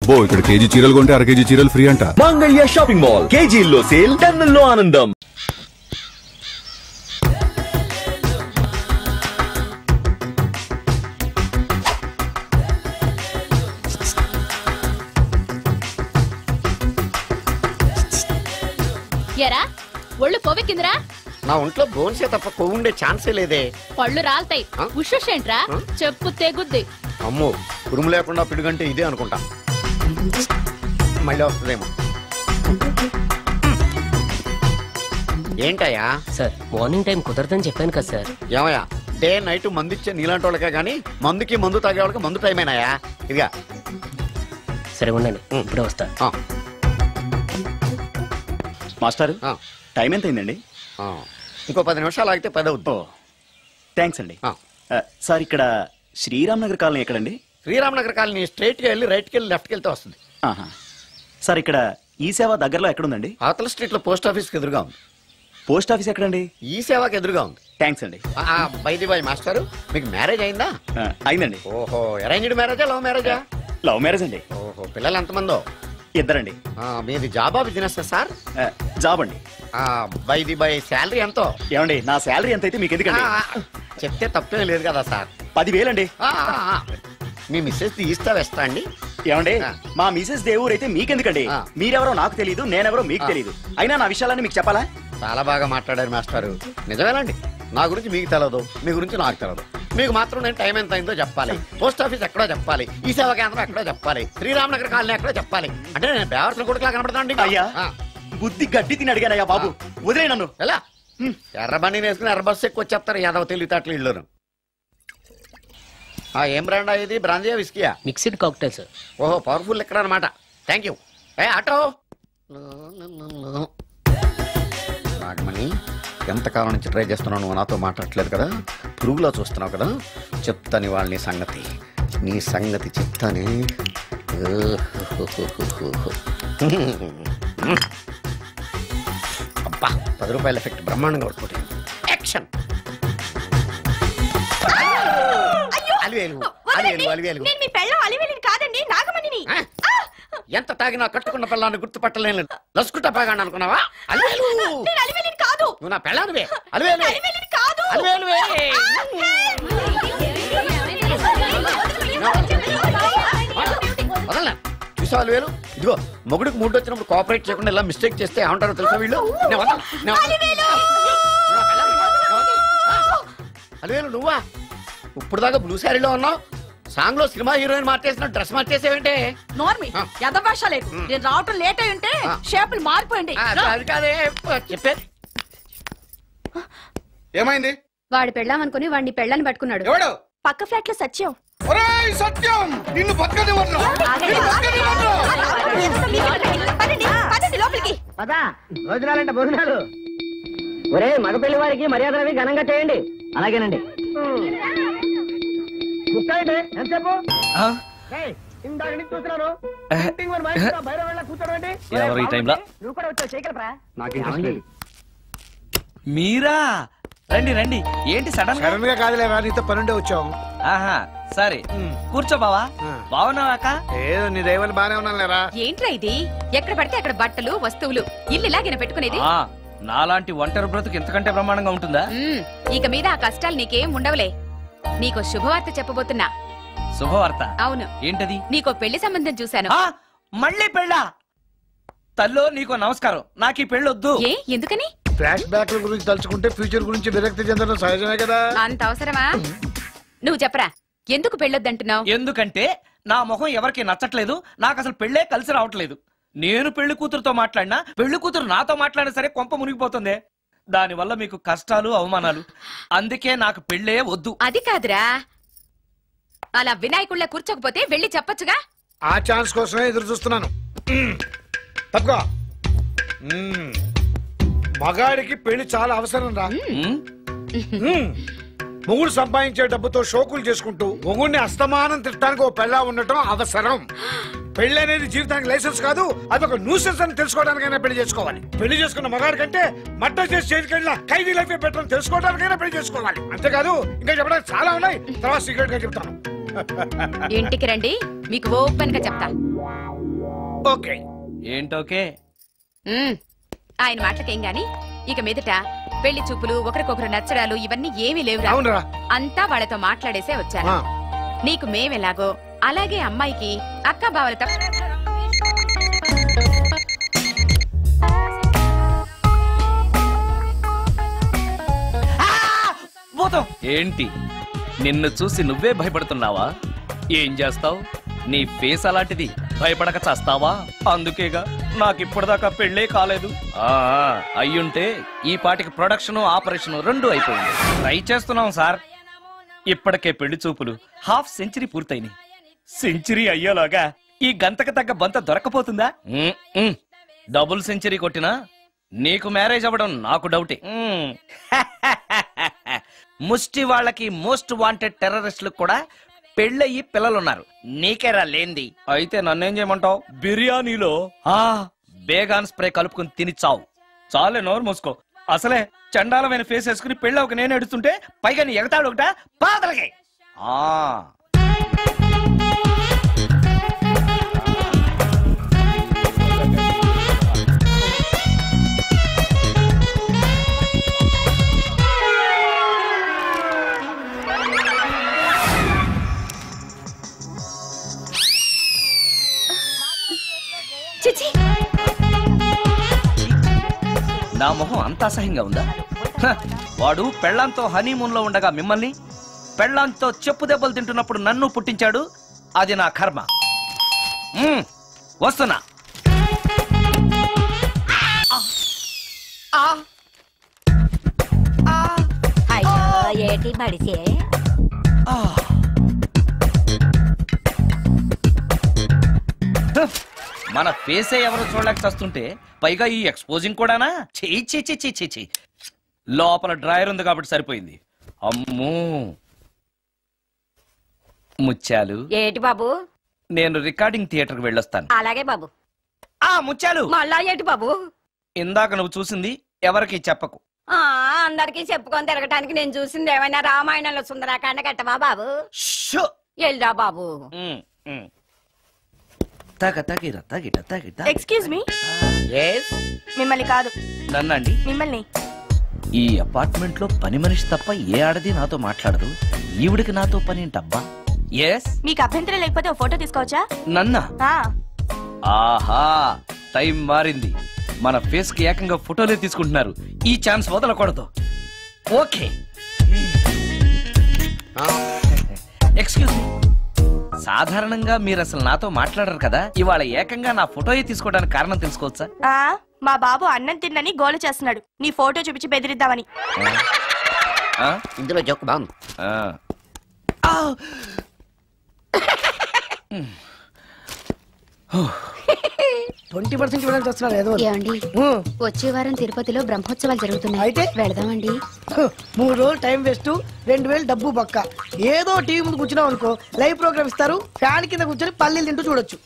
అబ్బో ఇక్కడ కేజీ చీరలు కొంటే అర కేజీ చీరలు ఫ్రీ అంట. మంగళ్య షాపింగ్ మాల్, కేజీల్లో సేల్, టన్నుల్లో ఆనందం. ఎరా ఒళ్ళు కొవ్వెక్కిందిరా? నా ఒంట్లో బోన్సే తప్ప కొవ్వుండే ఛాన్సే లేదే. పళ్ళు రాల్తాయి. ఉషేంట్రా చెప్పు తెగుద్ది. అమ్మో, ఉరుము లేకుండా పిడుగంటే ఇదే అనుకుంటా. మళ్ళీ వస్తుందేమో. ఏంటయ్యా? సార్ మార్నింగ్ టైం కుదరదని చెప్పాను కదా సార్. ఏమయ్యా, డే నైట్ మందు ఇచ్చే నీలాంటి వాళ్ళకే గానీ మందుకి మందు తాగే వాళ్ళకి మందు టైమేనాయా? ఇదిగా సరే ఉండండి, ఇప్పుడే వస్తా. మాస్టర్, టైం ఎంత అయిందండి? ఇంకో 10 నిమిషాలు ఆగితే 10 అవుద్ది. థ్యాంక్స్ అండి. సార్ ఇక్కడ శ్రీరామ్ నగర్ కాలనీ ఎక్కడండి? శ్రీరామ్ నగర్ కాలనీ స్ట్రైట్ గా వెళ్ళి రైట్కి వెళ్ళి లెఫ్ట్కి వెళ్తే వస్తుంది. సార్ ఇక్కడ ఈ సేవ దగ్గరలో ఎక్కడుందండి? అవతల స్ట్రీట్ లో పోస్ట్ ఆఫీస్ ఎదురుగా ఉంది. పోస్ట్ ఆఫీస్ ఎక్కడండి? ఈ సేవకి ఎదురుగా ఉంది. థ్యాంక్స్ అండి. బై మాస్టర్, మీకు మ్యారేజ్ అయిందా? అయిందండి. ఓహో, అరేంజ్డ్ మ్యారేజా లవ్ మ్యారేజా? లవ్ మ్యారేజ్ అండి. ఓహో, పిల్లలు ఎంతమందో? ఇద్దరండి. మీది జాబా బిజినెస్ సార్? జాబ్ అండి. బై శాలరీ ఎంతో? ఏమండి, నా శాలరీ ఎంత అయితే మీకు ఎందుకండి? చెప్తే తప్పే లేదు కదా సార్. 10,000 అండి. మీ మిస్సెస్ తీస్తా వేస్తా అండి. ఏమండి, మా మిసెస్ దేవుడు అయితే మీకెందుకండి? మీరెవరో నాకు తెలియదు, నేనెవరో మీకు తెలియదు. అయినా నా విషయాలన్నీ మీకు చెప్పాలా? చాలా బాగా మాట్లాడారు మాస్టారు. నిజమేనండి, నా గురించి మీకు తెలదు, మీ గురించి నాకు తెలదు. మీకు మాత్రం నేను టైం ఎంత అయిందో చెప్పాలి, పోస్ట్ ఆఫీస్ ఎక్కడో చెప్పాలి, ఈ సేవా కేంద్రం ఎక్కడో చెప్పాలి, శ్రీరామ్ నగర్ కాలనీ ఎక్కడో చెప్పాలి. అంటే నేను బేవర్సన కొడుకులా కనబడతానండి. అయ్యా, బుద్ధి గడ్డి తిని అడిగానయ్యా బాబు, వదిలే నన్ను. ఎలా ఎర్రబండి వేసుకుని ఎర్ర బస్సు ఎక్కువ వచ్చేస్తారు యాదవ తెలివితేటలు ఇళ్ళను. ఏం బ్రాండ్ ఇది? బ్రాంజియా విస్కియా? Mixed cocktail sir. ఓహో, పవర్ఫుల్ ఎక్కడ అనమాట. Thank you. ఆటో నాగమణి, ఎంతకాలం నుంచి ట్రై చేస్తున్నావు, నువ్వు నాతో మాట్లాడట్లేదు కదా, పురుగులో చూస్తున్నావు కదా, చెప్తాను వాళ్ళ నీ సంగతి చెప్తానే. అబ్బా, 10 రూపాయల ఎఫెక్ట్ బ్రహ్మాండంగా కొట్టుకుంటే. యాక్షన్. ఎంత తాగినా కట్టుకున్న పిల్లాన్ని గుర్తుపట్టలేను. లసుకుంటా పాగాను అనుకున్నావా? నువ్వు నా పెళ్ళానివే. వదలనా? చూసావు అలివేలు? ఇదిగో, మొగుడికి మూడు వచ్చినప్పుడు కోఆపరేట్ చేయకుండా ఇలా మిస్టేక్ చేస్తే ఏమంటారో తెలుసా వీళ్ళు? అలివేలు నువ్వా? ఇప్పుడు దాకా బ్లూ శారీలో ఉన్నావు, సాంగ్ లో సినిమా హీరోయిన్ మార్చేసిన డ్రెస్ మార్చేసేవంటే? నోర్మి యదభాష లేదు. నేను రావటం లేట్ అయి ఉంటే షేపులు మారిపోయింది. అది కాదే చెప్పేది. ఏమైంది? వాడు పెళ్ళామనుకుని వాడిని పెళ్ళని పట్టుకున్నాడు. ఎవడు? పక్క ఫ్లాట్ లో సత్యం. ఒరేయ్ సత్యం, నిన్ను బతకనివ్వను. లోపలికి భోజనాలంటే భోజనాలు. ఒరే, మగ పెళ్లి వారికి మర్యాదలవి ఘనంగా చేయండి. అలాగేనండి. ఎంతసేపు ఇందాక నుంచి చూస్తున్నాను. ఎవరు ఈ టైంలో? నువ్వు కూడా వచ్చావు, చేయగలరా? మీరా? రండి రండి. ఏంటి సడన్ గా కాదులేరా, నీతో పనుండే వచ్చాం. ఆహా, సరే కూర్చో బావా. బాగున్నావాక? ఏదో నీ దైవాన్ని బానే ఉన్నాను లేరా. ఏంట్రా ఇది? ఎక్కడ పడితే అక్కడ బట్టలు వస్తువులు, ఇల్లు ఇలాగైనా పెట్టుకునేది? నాలాంటి ఒంటరి బ్రతుకు ఎంతకంటే బ్రహ్మాండంగా ఉంటుందా? ఇక మీద ఆ కష్టాలు నీకేం ఉండవులే. నీకో శుభవార్త చెప్పబోతున్నా. శుభవార్త? అవును. ఏంటది? నీకో పెళ్లి సంబంధం చూశాను. మళ్ళీ పెళ్ళా? తల్లో నీకో నమస్కారం, నాకు ఈ పెళ్ళొద్దు. ఏ ఎందుకని? ఫ్లాష్ బ్యాక్ గురించి తలుచుకుంటే ఫ్యూచర్ గురించి విరక్తి చెందడం సహజమే కదా. అంత అవసరమా? నువ్వు చెప్పరా, ఎందుకు పెళ్ళొద్దంటున్నావు? ఎందుకంటే నా మొహం ఎవరికి నచ్చట్లేదు, నాకు అసలు పెళ్ళే కలిసి రావట్లేదు. నేను పెళ్లి కూతురుతో మాట్లాడినా, పెళ్లి కూతురు నాతో మాట్లాడినా సరే కొంప మునిగిపోతుంది. దానివల్ల మీకు కష్టాలు అవమానాలు. అందుకే నాకు పెళ్ళే వద్దు. అది కాదురా, అలా వినాయకుళ్ళ కూర్చోకపోతే వెళ్ళి చెప్పొచ్చుగా. ఆ ఛాన్స్ కోసమే ఎదురు చూస్తున్నాను. తప్పుకో. మగాడికి పెళ్లి చాలా అవసరం రా. మొగుడు సంపాదించే డబ్బుతో షోకులు చేసుకుంటూ మొగుడిని అస్తమానం తిట్టడానికి ఓ పెళ్ళా ఉండటం అవసరం. పెళ్లి అనేది జీవితానికి లైసెన్స్ కాదు, అదొక న్యూసెన్స్ అని తెలుసుకోవడానికైనా పెళ్లి చేసుకోవాలి. పెళ్లి చేసుకున్న మగాడి కంటే మర్డర్ చేసి చేతికెళ్ళిన ఖైదీ లైఫ్ బెటర్ అని తెలుసుకోవడానికైనా పెళ్లి చేసుకోవాలి. అంతేకాదు ఇంకా చెప్పడానికి చాలా ఉన్నాయి, తర్వాత సీక్రెట్ గా చెప్తాను. ఇంటికి రండి, మీకు ఓపెన్ గా చెప్తా. ఓకే. ఏంటోకే? ఆయన మాటలకేం గాని ఇక మీదట పెళ్లి చూపులు, ఒకరికొకరు నచ్చడాలు ఇవన్నీ ఏమీ లేవురా. అవునరా. అంతా వాళ్ళతో మాట్లాడేసే వచ్చాను. నీకు మేమెలాగో అలాగే అమ్మాయికి అక్క బావలతో ఏంటి నిన్ను చూసి నువ్వే భయపడుతున్నావా? ఏం చేస్తావు? నీ ఫేస్ అలాంటిది, భయపడక చేస్తావా? అందుకేగా నాకిప్పటిదాకా పెళ్ళే కాలేదు. అయ్యుంటే ఈ పాటికి ప్రొడక్షన్, ఆపరేషన్ రెండు అయిపోయింది. ట్రై చేస్తున్నాం సార్. ఇప్పటికే పెళ్లి చూపులు హాఫ్ సెంచరీ పూర్తయినాయి. సెంచరీ అయ్యేలాగా ఈ గంతకు తగ్గ బంత దొరకపోతుందా? డబుల్ సెంచరీ కొట్టినా నీకు మ్యారేజ్ అవ్వడం నాకు డౌటే. ముష్టి వాళ్ళకి మోస్ట్ వాంటెడ్ టెర్రరిస్టులకు కూడా పెళ్ళయి పిల్లలున్నారు. నీకేరా లేంది. అయితే నన్నేం చేయమంటావు? బిర్యానీలో బేగాన్ స్ప్రే కలుపుకుని తిని చావు. చాలే, నోరు మూసుకో. అసలే చండాలమైన ఫేస్ వేసుకుని పెళ్ళి ఒక నేను ఎడుతుంటే పైగా నీ ఎగతాడు ఒకట పాదలకి. నా మొహం అంత అసహ్యంగా ఉందా? వాడు పెళ్ళాంతో హనీమూన్ లో ఉండగా మిమ్మల్ని, పెళ్ళాంతో చెప్పు దెబ్బలు తింటున్నప్పుడు నన్ను పుట్టించాడు. అది నా కర్మ. వస్తున్నా. ఏటి మడిసే మన ఫేసే ఎవరు చూడలేక చస్తుంటే పైగా ఈ ఎక్స్పోజింగ్ కూడానా? చీ. లోపల డ్రాయర్ ఉంది కాబట్టి సరిపోయింది. అమ్మో ముత్యాలు. ఏటి బాబు? నేను రికార్డింగ్ థియేటర్కి వెళ్ళొస్తాను. అలాగే బాబు. ముత్యాలు, మళ్ళా ఏటి బాబు? ఇందాక నువ్వు చూసింది ఎవరికి చెప్పకు. అందరికి చెప్పుకొని తిరగటానికి నేను చూసింది ఏమైనా రామాయణంలో సుందరాకాండ కట్టవా బాబు? ఎల్రా బాబు. Excuse me. మిమ్మల్ని కాదు. నన్నండి? మిమ్మల్ని. ఈ అపార్ట్మెంట్ లో పని మనిషి తప్ప ఏ ఆడది నాతో మాట్లాడదు. ఈవిడికి నాతో పని ఏంటబ్బా? ఎస్. మీకు అభ్యంతరం లేకపోతే ఓ ఫోటో తీసుకోవచ్చా? నన్నా? ఆహా, టైం మారింది. మన ఫేస్ కి ఏకంగా ఫోటోలే తీసుకుంటున్నారు. ఈ ఛాన్స్ వదలకూడదు. ఓకే. Excuse me. సాధారణంగా మీరు అసలు నాతో మాట్లాడరు కదా, ఇవాళ ఏకంగా నా ఫోటోయే తీసుకోవడానికి కారణం తెలుసుకోవచ్చా? మా బాబు అన్నం తిన్నని గోల చేస్తున్నాడు, నీ ఫోటో చూపించి బెదిరిద్దామని. ఇందులో జోక్ బాగుంది. 20% ఇవ్వడానికి వస్తున్నారు ఏదో. ఏమండి, వచ్చే వారం తిరుపతిలో బ్రహ్మోత్సవాలు జరుగుతున్నాయి. అయితే వెళదామండి. 3 రోజులు టైం వేస్ట్, 2000 డబ్బు బక్క. ఏదో టీవీ ముందు కూర్చున్నాం అనుకో, లైవ్ ప్రోగ్రామ్ ఇస్తారు, ఫ్యాన్ కింద కూర్చొని పల్లీలు తింటూ చూడొచ్చు.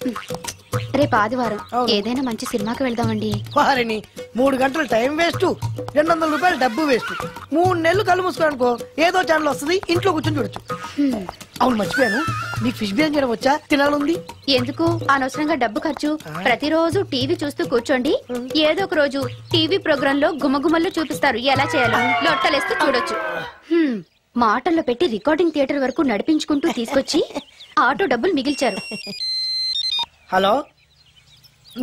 రేపు ఆదివారం ఏదైనా మంచి సినిమాకి వెళ్దామండి. వారిని 3 గంటలు టైం వేస్ట్, 200 రూపాయలు డబ్బు వేస్ట్. 3 నెలలు కళ్ళు మూసుకోనుకో, ఏదో ఛానల్ వస్తుంది, ఇంట్లో కూర్చొని చూడొచ్చు. అవును, మర్చిపోయాను, మీకు ఫిష్ బిర్యానీ చేయడం వచ్చా? తినాలుంది. ఎందుకు అనవసరంగా డబ్బు ఖర్చు? ప్రతిరోజు టీవీ చూస్తూ కూర్చోండి, ఏదో ఒక రోజు టీవీ ప్రోగ్రామ్ లో గుమగుమల్లో చూపిస్తారు ఎలా చేయాలో. లొట్టలేస్తూ చూడొచ్చు. మాటల్లో పెట్టి రికార్డింగ్ థియేటర్ వరకు నడిపించుకుంటూ తీసుకొచ్చి ఆటో డబ్బులు మిగిల్చారు. హలో,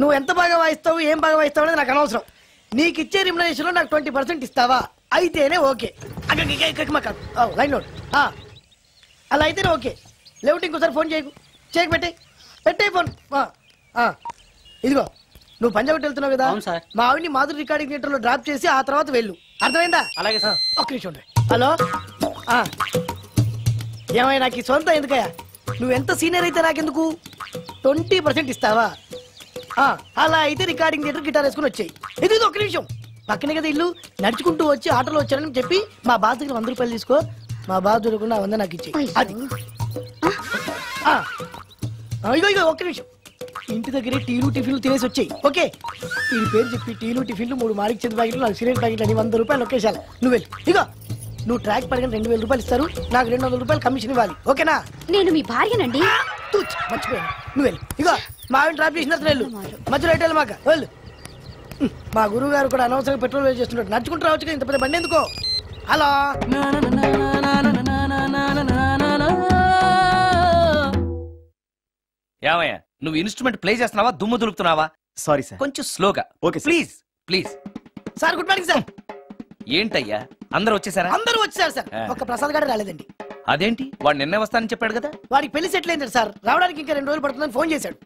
నువ్వు ఎంత బాగా వాయిస్తావు, ఏం బాగా వాయిస్తావు అనేది నాకు అనవసరం. నీకు ఇచ్చే రిమ్యునరేషన్ లో నాకు 20% ఇస్తావా? అయితేనే ఓకే. Line note. అలా అయితేనే ఓకే. లేవుటి ఇంకోసారి ఫోన్ చేయకు పెట్టే ఫోన్. ఇదిగో, నువ్వు పంజాబ్ వెళ్తున్నావు కదా, మా ఆవిడ్ని మాధురి రికార్డింగ్ థియేటర్ లో డ్రాప్ చేసి ఆ తర్వాత వెళ్ళు. అర్థమైందా? అలాగే సార్. ఒక్క నిమిషం ఉండే. హలో, ఏమైనా నాకు ఈ సొంత ఎందుకయ్యా? నువ్వెంత సీనియర్ అయితే నాకెందుకు? 20% ఇస్తావా? అలా అయితే రికార్డింగ్ థియేటర్ గిటార్ వేసుకుని వచ్చాయి. ఇది ఒక్క నిమిషం, పక్కనే కదా ఇల్లు, నడుచుకుంటూ వచ్చి ఆటోలో వచ్చానని చెప్పి మా బాస్ దగ్గర 100 రూపాయలు తీసుకో. మా బాస్ దొరకకుండా 100 నాకు ఇచ్చి. అది ఇగో ఒక్క నిమిషం, ఇంటి దగ్గరే టీలు టిఫిన్లు తినేసి వచ్చాయి. ఓకే, ఈ పేరు చెప్పి టీలు టిఫిన్లు 3 మారిక్ చేతి ప్యాకెట్లు, 4 సిగరెట్ ప్యాకెట్లు అని 100 రూపాయలు ఒకేసారి. నువ్వు వెళ్ళు. ఇగో, నువ్వు ట్రాక్ పడిన 2000 రూపాయలు ఇస్తారు, నాకు 200 రూపాయలు కమిషన్ ఇవ్వాలి, ఓకేనా? నేను మీ భార్యనండి. మర్చిపోయాను, నువ్వు వెళ్ళు. ఇగో మా ఆవిడ డ్రాప్ చేసిన వెళ్ళు, మధ్యలో రైట్ వెళ్ళి మాక వెళ్ళు. మా గురువు గారు కూడా అనవసరంగా పెట్రోల్ వేస్ట్ చేస్తున్నాడు, నడుచుకుంటూ రావచ్చు, ఇంత పెద్ద బండి ఎందుకో. హలో ఏమయ్యా, నువ్వు ఇన్స్ట్రుమెంట్ ప్లే చేస్తున్నావా, దుమ్ము దులుపుతున్నావా? Sorry sir. కొంచెం స్లోగా. Okay please please. Sir, good morning sir. ఏంటయ్యా అందరూ వచ్చేసారా? అందరూ వచ్చారు సార్, ఒక్క ప్రసాద్ గారు రాలేదండి. అదేంటి, వాడు నిన్నే వస్తానని చెప్పాడు కదా? వాడికి పెళ్లి సెటిల్ అయింది సార్, రావడానికి ఇంకా 2 రోజులు పడుతుందని ఫోన్ చేశాడు.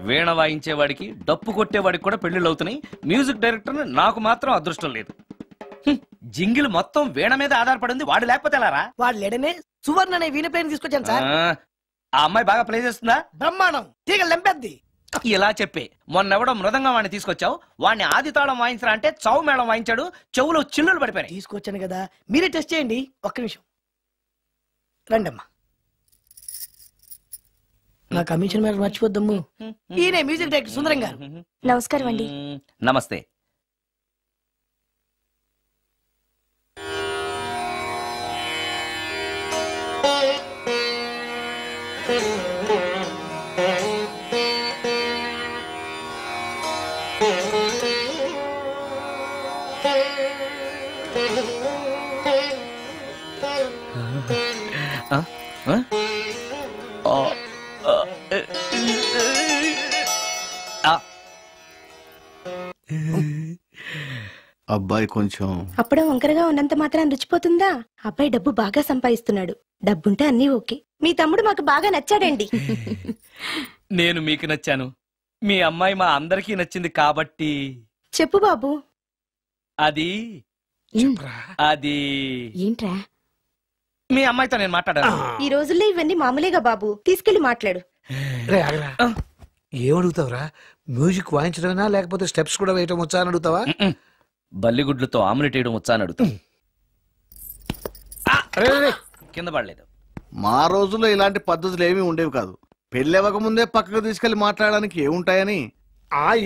వీణ వాయించేవాడికి డప్పు కొట్టేవాడికి కూడా పెళ్లిళ్ళు అవుతున్నాయి, మ్యూజిక్ డైరెక్టర్ నాకు మాత్రం అదృష్టం లేదు. జింగిల్ మొత్తం వీణ మీద ఆధారపడింది, వాడు లేకపోతే ఎలారా? వాడు లేడనే సువర్ణ అనే వీణ ప్లేయర్ తీసుకొచ్చాను సార్. ఆ అమ్మాయి బాగా ప్లే చేస్తుందా? బ్రహ్మాండం, తీగ లెంపెద్ది. ఇలా చెప్పే మొన్నెవడో మృదంగం వాడిని తీసుకొచ్చావు, వాడిని ఆది తాళం వాయించరా అంటే చౌ మేళం వాయించాడు, చెవులో చిల్లులు పడిపోయాయి. తీసుకొచ్చాను కదా, మీరే టెస్ట్ చేయండి. ఒక్క నిమిషం రండమ్మా. నా కమిషన్ మీద మర్చిపోద్దమ్ము. ఈయనే మ్యూజిక్ డైరెక్టర్ సుందరం గారు. నమస్కారం అండి. నమస్తే. అబ్బాయి కొంచెం అప్పుడే వంకరగా ఉన్నంత మాత్రం రుచిపోతుందా? అబ్బాయి డబ్బు బాగా సంపాదిస్తున్నాడు, డబ్బుంటే అన్నీ ఓకే. మీ తమ్ముడు మాకు బాగా నచ్చాడండి. నేను మీకు నచ్చాను, మీ అమ్మాయి మా అందరికీ నచ్చింది కాబట్టి. చెప్పు బాబు. అది అది ఏంట్రా? మీ అమ్మాయితో నేను మాట్లాడాను. ఈ రోజుల్లో ఇవన్నీ మామూలేగా బాబు, తీసుకెళ్లి మాట్లాడు. ఏమడుగుతావురా? మ్యూజిక్ వాయించడమేనా లేకపోతే స్టెప్స్ కూడా వేయటం వచ్చా అని అడుగుతావా? బల్లిగుడ్లతో ఆమ్లెట్ వేయడం వచ్చా అని అడుగుతా. కింద పడలేదు. మా రోజుల్లో ఇలాంటి పద్ధతులు ఏమీ ఉండేవి కాదు. పెళ్ళవక ముందే పక్కకు తీసుకెళ్లి మాట్లాడడానికి ఏముంటాయని.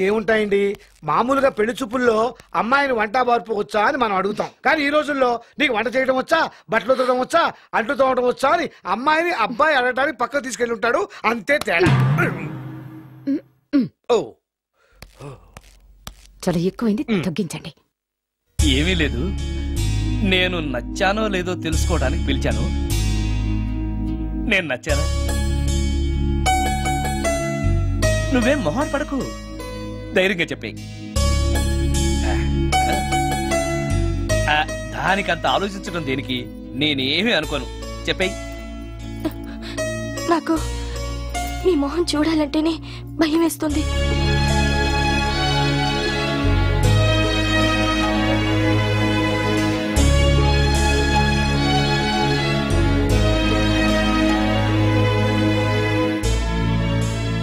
ఏముంటాయండి, మామూలుగా పెళ్లి చూపుల్లో అమ్మాయిని వంట బార్పు వచ్చా అని మనం అడుగుతాం. కానీ ఈ రోజుల్లో నీకు వంట చేయడం వచ్చా, బట్టలు ఉతకడం వచ్చా, అంట్లు తోమడం వచ్చా అని అమ్మాయిని అబ్బాయి అడగడానికి పక్కకు తీసుకెళ్ళి ఉంటాడు, అంతే తేడా. ఓ చాలా ఎక్కువైంది, తగ్గించండి. ఏమీ లేదు, నేను నచ్చానో లేదో తెలుసుకోవడానికి పిలిచాను. నేను నచ్చానా? నువ్వేం మొహాన్ పడకు, ధైర్యంగా చెప్పే. దానికంత ఆలోచించడం దేనికి? నేనేమీ అనుకోను, చెప్పేయి. నాకు మీ మొహం చూడాలంటేనే భయం వేస్తుంది.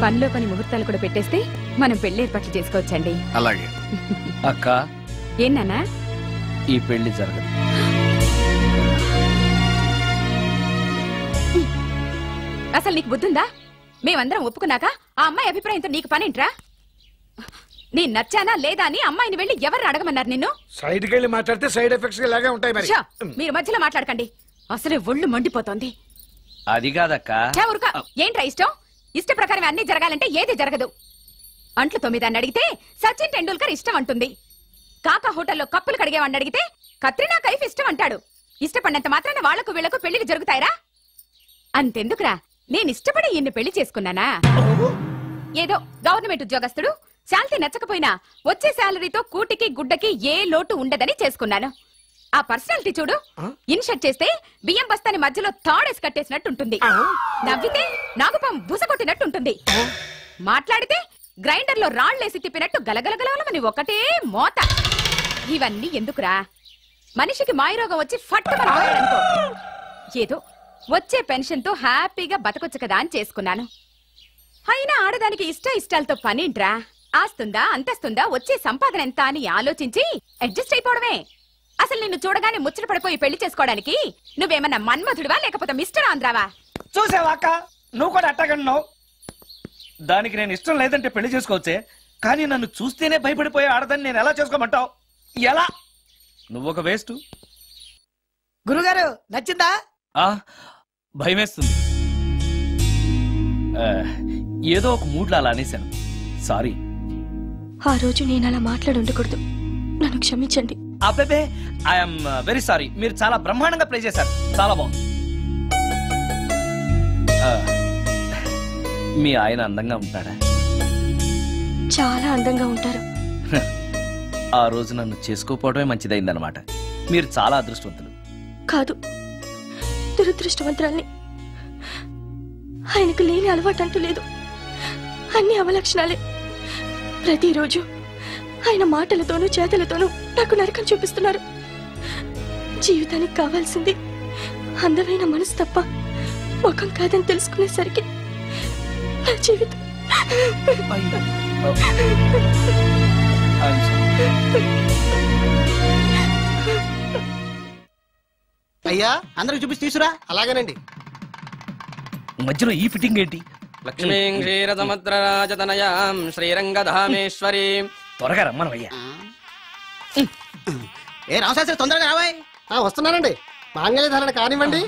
పనిలో పని ముహూర్తాలు కూడా పెట్టేస్తే మనం పెళ్లి ఏర్పాట్లు చేసుకోవచ్చండి. అలాగే అక్క. ఏనా ఈ పెళ్లి జరగదు. అసలు నీకు బుద్ధుందా? మేమందరం ఒప్పుకున్నాక ఆ అమ్మాయి అభిప్రాయంతో నీకు పనేంట్రా? నేను నచ్చానా లేదా అని అమ్మాయిని వెళ్ళి ఎవరు అడగమన్నారు నిన్ను? సైడ్కి వెళ్ళి మాట్లాడితే సైడ్ ఎఫెక్ట్స్ ఇలాగే ఉంటాయి. మరి మీరు మధ్యలో మాట్లాడకండి, అసలే ఒళ్ళు మండిపోతోంది. అది కాదక్క. ఏంట్రా ఇష్టం? ఇష్ట ప్రకారం అన్ని జరగాలంటే ఏది జరగదు. అంట్లు 9 అడిగితే సచిన్ టెండూల్కర్ ఇష్టం అంటుంది. కాకా హోటల్లో కప్పులు కడిగేవాడిని అడిగితే కత్రినా కైఫ్ ఇష్టం అంటాడు. ఇష్టపడినంత మాత్రాన వాళ్లకు వీళ్లకు పెళ్లికి జరుగుతాయిరా? అంతెందుకురా, నేను ఇష్టపడి ఈయన్ని పెళ్లి చేసుకున్నానా? ఏదో గవర్నమెంట్ ఉద్యోగస్తుడు, శాలరీ నచ్చకపోయినా వచ్చే శాలరీతో కూటికి గుడ్డకి ఏ లోటు ఉండదని చేసుకున్నాను. ఆ పర్సనాలిటీ చూడు, ఇన్షర్ట్ చేస్తే బియ్యం బస్తాని మధ్యలో తాడేసి కట్టేసినట్టుంటుంది. నవ్వితే నాగుపం బుస కొట్టినట్టుంటుంది. మాట్లాడితే గ్రైండర్ లో రాళ్లేసి తిప్పినట్టు గలగలగలమని ఒకటే మోత. ఇవన్నీ ఎందుకురా? మనిషికి మాయరోగం వచ్చి ఫట్టుమనుకో, ఏదో వచ్చే పెన్షన్ తో హ్యాపీగా బతకొచ్చు కదా అని చేసుకున్నాను. అయినా ఆడదానికి ఇష్టాలతో పనింట్రా? ఆస్తుందా అంతస్తుందా వచ్చే సంపాదన ఎంత అని ఆలోచించి అడ్జస్ట్ అయిపోవడమే. అసలు నిన్ను చూడగానే ముచ్చట పడిపోయి పెళ్లి చేసుకోవడానికి నువ్వేమన్నా మన్మధుడివా లేకపోతే మిస్టర్ ఆంధ్రావా? చూసావాక, నువ్వు కూడా అట్టగన్నావు. దానికి నేను ఇష్టం లేదంటే పెళ్లి చేసుకోవచ్చే, కానీ నన్ను చూస్తేనే భయపడిపోయే ఆడదని నేను ఎలా చేసుకోమంటావు? ఎలా? నువ్వు ఒక వేస్ట్. గురుగారు నచ్చిందా? భయమేస్తుంది. ఏదో ఒక మూడ్లో అలా అనేశాను, సారీ. ఆ రోజు నేను అలా మాట్లాడి ఉండకూడదు, నన్ను క్షమించండి. అబ్బే, ఐఎమ్ వెరీ సారీ. మీరు చాలా బ్రహ్మాండంగా ప్లే చేశారు, చాలా బాగుంది. మీ ఆయన అందంగా ఉంటాడా? చాలా అందంగా ఉంటారు. ఆ రోజు నన్ను చేసుకోపోవడమే మంచిదైందనమాట. మీరు చాలా అదృష్టవంతులు. కాదు, దురదృష్టవంతురాల్ని. ఆయనకు లేని అలవాటు అంటూ లేదు, అన్ని అవలక్షణాలే. ప్రతిరోజు ఆయన మాటలతోనూ చేతలతోనూ నాకు నరకం చూపిస్తున్నారు. జీవితానికి కావాల్సింది అందమైన మనసు తప్ప ముఖం కాదని తెలుసుకునేసరికి నా జీవితం అయ్యా అందరికి చూపించి తీసురా. అలాగేనండి. మధ్యలో ఈ ఫిట్టింగ్ ఏంటి? లక్ష్మీం క్షీరసముద్రరాజతనయాం శ్రీరంగధామేశ్వరి. త్వరగా రమ్మనయ్యా. ఏ రామశాస్త్రి తొందరగా రావాయ్. వస్తున్నానండి. మాంగళ్య ధారణ కానివ్వండి.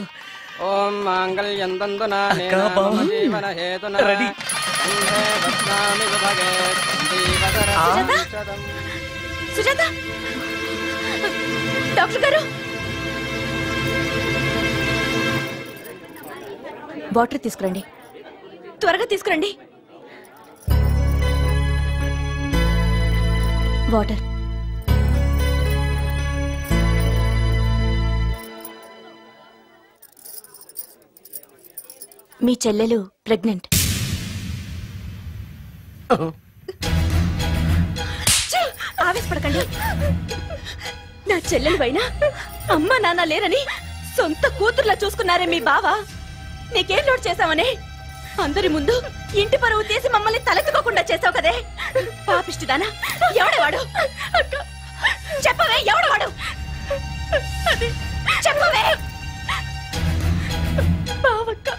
ఓం మాంగళ్యం తంతునా నేన మమ జీవన హేతునా రెడీ. కంఠే బధ్నామి శుభగే సందీపతరం. సుజాత, డాక్టర్ గారు, వాటర్ తీసుకురండి. త్వరగా తీసుకురండి. వాటర్. మీ చెల్లెలు ప్రెగ్నెంట్. ఆవేశపడకండి. నా చెల్లెలు పైన అమ్మ నాన్న లేరని సొంత కూతుర్లా చూసుకున్నారే మీ బావ. నీకేం లోటు చేశావనే అందరి ముందు ఇంటి పరువు తీసి మమ్మల్ని తలెత్తుకోకుండా చేసావు కదే. పాపిష్టిదానా, ఎవడేవాడు? చెప్పవే, ఎవడవాడు? చెప్పవే. బావక్క,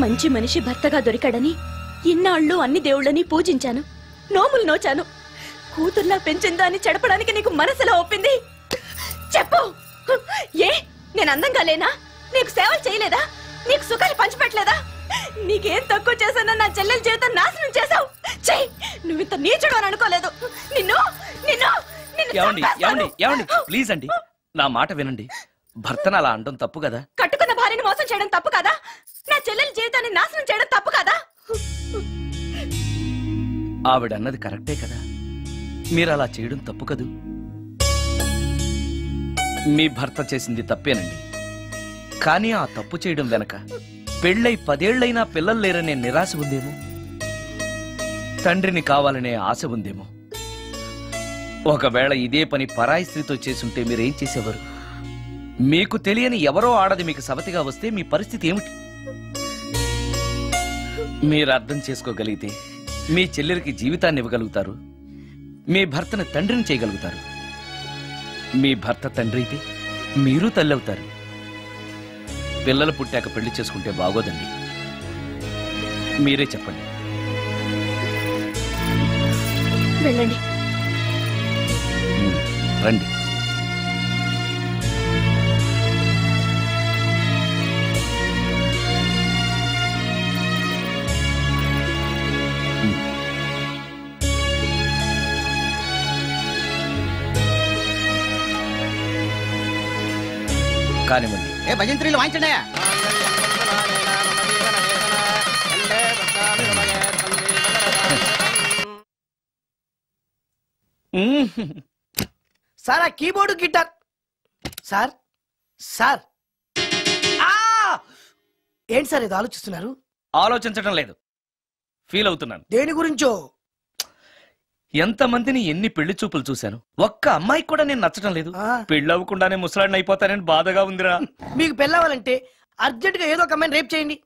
మంచి మనిషి భర్తగా దొరికాడని ఇన్నాళ్ళు అన్ని దేవుళ్ళని పూజించాను, నోములు నోచాను. కూతుర్లా పెంచిందా అని చెడపడానికి నీకు మనసులో ఒప్పింది. చెప్పు, ఏ నేను అందంగా లేనా? నీకు సేవలు చేయలేదా? నీకు సుఖాలు పంచిపెట్టలేదా? నీకేం తక్కువ చేశానో నా చెల్లెల జీవితం నాశనం చేశావు. చెయ్యి, నువ్వు ఇంత నీచుడు అని అనుకోలేదు. నిన్ను నిన్ను ఏమండి ప్లీజ్ అండి, నా మాట వినండి. భర్తను అలా అనడం తప్పు కదా? కట్టుకున్న భార్యని మోసం చేయడం తప్పు కదా? నా చెల్లెల జీవితాన్ని నాశనం చేయడం తప్పు కదా? ఆవిడన్నది కరెక్టే కదా, మీరు అలా చేయడం తప్పు కదూ. మీ భర్త చేసింది తప్పేనండి, కానీ ఆ తప్పు చేయడం వెనక పెళ్ళై 10 ఏళ్లైనా పిల్లలు లేరనే నిరాశ ఉందేమో, తండ్రిని కావాలనే ఆశ ఉందేమో. ఒకవేళ ఇదే పని పరాయి స్త్రీతో చేసుంటే మీరేం చేసేవారు? మీకు తెలియని ఎవరో ఆడది మీకు సవతిగా వస్తే మీ పరిస్థితి ఏమిటి? మీరు అర్థం చేసుకోగలిగితే మీ చెల్లెలికి జీవితాన్ని ఇవ్వగలుగుతారు, మీ భర్తను తండ్రిని చేయగలుగుతారు. మీ భర్త తండ్రి అయితే మీరు తల్లి అవుతారు. పిల్లలు పుట్టాక పెళ్లి చేసుకుంటే బాగోదండి. మీరే చెప్పండి. వెళ్ళండి. రండి. కానివ్వండి. ఏ భజంత్రీలు వాయించండి. సార్, ఆ కీబోర్డు గిటార్. సార్ సార్ ఏంటి సార్ ఇది ఆలోచిస్తున్నారు? ఆలోచించడం లేదు, ఫీల్ అవుతున్నాను. దేని గురించో? ఎంతమందిని ఎన్ని పెళ్లి చూపులు చూశాను, ఒక్క అమ్మాయికి కూడా నేను నచ్చడం లేదు. పెళ్లి అవ్వకుండానే ముసలాడిని అయిపోతానని బాధగా ఉందిరా. మీకు పెళ్ళావాలంటే అర్జెంట్ గా ఏదో ఒక అమ్మాయిని రేప్ చేయండి.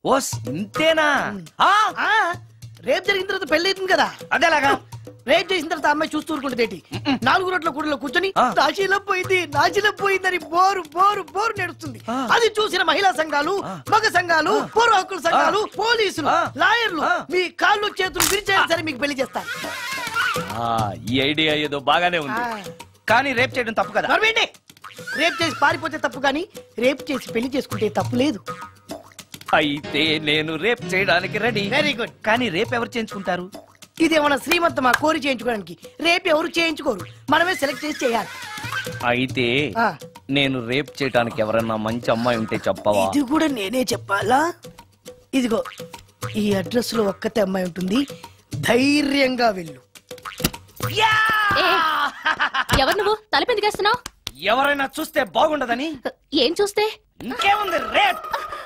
ఓ ఇంతేనా? రేప్ జరిగిన తర్వాత పెళ్లి అవుతుంది కదా. అదేలాగా రేప్ చేసిన తర్వాత అమ్మాయి చూస్తూ ఊరుకుంటేటి 4 రోడ్ల కూడలో కూర్చొని నాశీలం పోయిందని బోరు బోరు బోరు నడుస్తుంది. అది చూసిన మహిళా సంఘాలు, మగ సంఘాలు, పూర్వ హక్కుల సంఘాలు, పోలీసులు, లాయర్లు మీ కాళ్ళు చేతులు విరిచేయాలి సరే మీకు పెళ్లి చేస్తారు. ఈ ఐడియా ఏదో బాగానే ఉంది, కానీ రేప్ చేయడం తప్పు కదా. రేప్ చేసి పారిపోతే తప్పు, కానీ రేప్ చేసి పెళ్లి చేసుకుంటే తప్పు లేదు. అయితే నేను రేప్ చేయడానికి రెడీ. Very good. కానీ రేప్ ఎవరు చేయించుకుంటారు? ఇదేమన్నా శ్రీమంతమా కోరి చేయించుకోవడానికి? రేపు ఎవరు చేయించుకోరు, మనమే సెలెక్ట్ చేసి చేయాలి. అయితే నేను రేప్ చేయడానికి ఎవరన్నా మంచి అమ్మాయి ఉంటే చెప్పవా? ఇది కూడా నేనే చెప్పాలా? ఇదిగో ఈ అడ్రస్ లో ఒక్కతే అమ్మాయి ఉంటుంది, ధైర్యంగా వెళ్ళు. ఎవరు నువ్వు తలపెందుకేస్తున్నావు? ఎవరైనా చూస్తే బాగుండదని. ఏం చూస్తే? ఇంకేముంది, రేప్.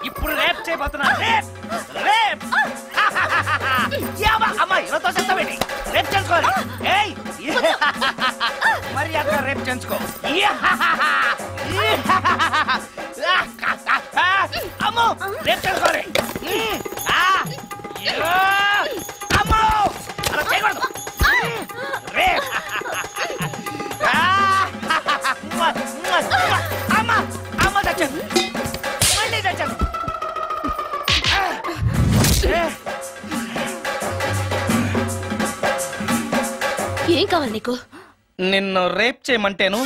ఇప్పుడు రేప్ చేయబోతున్నా. రేప్ రేప్ అమ్మాయి రేప్ చేసుకోవాలి. మరి అక్కడ రేప్ చేసుకో. అమ్మో రేప్ చేసుకోవాలి. అమ్మో అలా చేయకూడదు. రేప్ అమ్మ అమ్మ తెచ్చాను, మళ్ళీ తెచ్చాను. ఏం కావాలి నీకు? నిన్ను రేప్ చేయమంటేను.